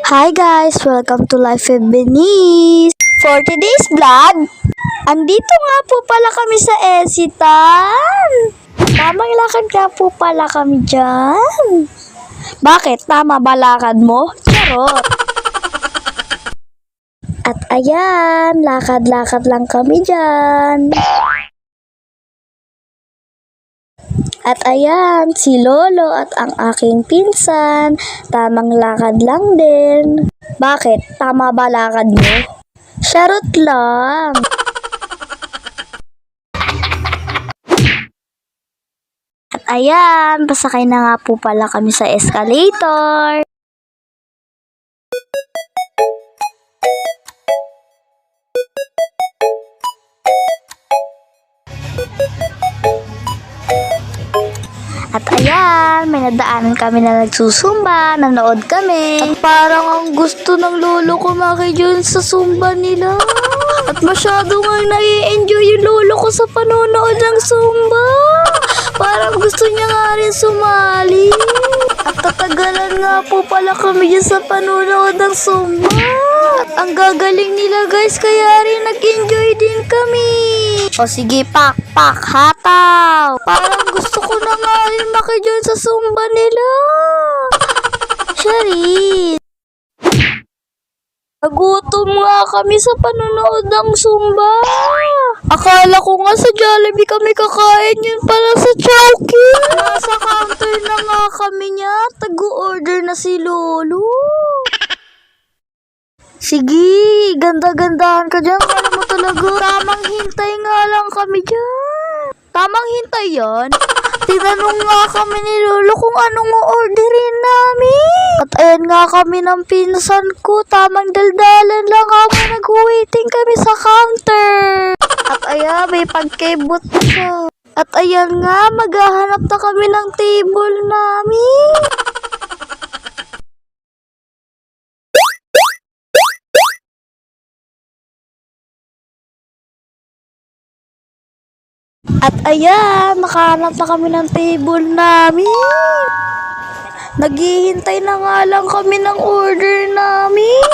Hi guys! Welcome to Life with Benice! For today's vlog, andito nga po pala kami sa Esitan! Tamang lakad nga po pala kami dyan! Bakit? Tama ba lakad mo? Charot! At ayan, lakad-lakad lang kami dyan! At ayan, si Lolo at ang aking pinsan, tamang lakad lang din. Bakit? Tama ba lakad mo? Charot lang. At ayan, pasakay na nga po pala kami sa escalator. At ayan, may nadaanan kami na nagsusumba, nanood kami. At parang ang gusto ng lolo ko makijoin sa sumba nila. At masyado nga nai-enjoy yung lolo ko sa panonood ng sumba. Parang gusto niya nga rin sumali. At tatagalan nga po pala kami dyan sa panonood ng sumba. At ang gagaling nila guys, kaya rin nag-enjoy din kami. O sige, pak, hataw. Parang gusto ko na nga rin makijoin sa sumba nila. Charis. Nagutom nga kami sa panonood ng sumba. Akala ko nga sa Jollibee kami kakain, yun pala sa Chowking. Nasa counter na nga kami niya. Tag-order na si Lolo. Sige, ganda-gandahan ka dyan. Kala mo talaga. Tamang hintay nga lang kami dyan. Tamang hintay yan? Tinanong nga kami ni Lolo kung anong orderin namin. At ayan nga kami ng pinsan ko. Tamang daldalan lang kami. Nag-waiting kami sa counter. At ayan, may pagkebot na siya. At ayan nga, maghahanap na kami ng table namin. At ayan, nakahanap na kami ng table namin. Naghihintay na nga lang kami ng order namin.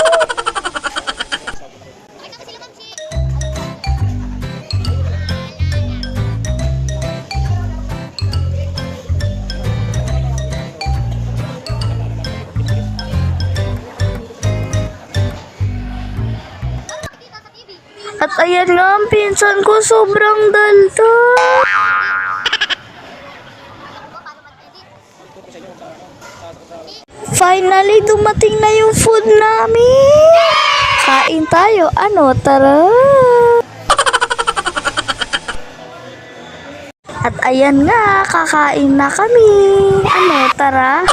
At ayan nga, ang pinsan ko sobrang dalda. Finally, dumating na yung food namin. Kain tayo. Ano? Tara. At ayan nga, kakain na kami. Ano? Tara.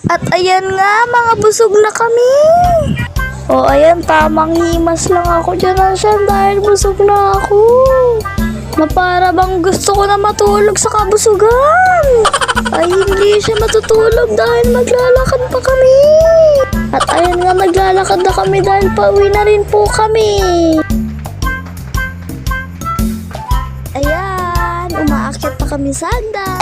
At ayan nga, mga busog na kami. O ayan, tamang himas lang ako dyan dahil busog na ako. Na para bang gusto ko na matulog sa kabusugan. Ay hindi siya matutulog dahil maglalakad pa kami. At ayan nga, naglalakad na kami dahil pauwi na rin po kami. kami sa hagdan.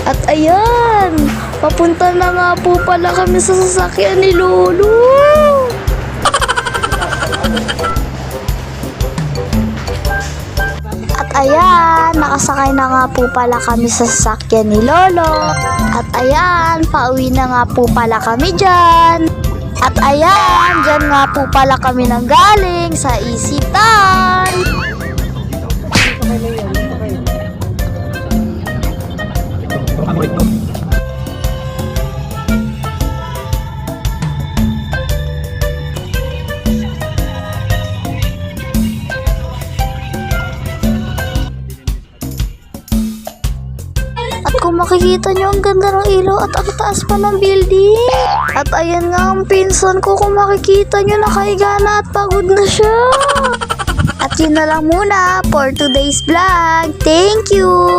At ayan, papunta na nga po pala kami sa sasakyan ni Lolo. At ayan, nakasakay na nga po pala kami sa sasakyan ni Lolo. At ayan, pauwi na nga po pala kami dyan. At ayan, dyan nga po pala kami nang galing sa Isitan. At kung makikita nyo, ang ganda ng ilaw at ang taas pa ng building. At ayan nga ang pinsan ko, kung makikita nyo, nakahiga na at pagod na siya. At yun na lang muna for today's vlog. Thank you!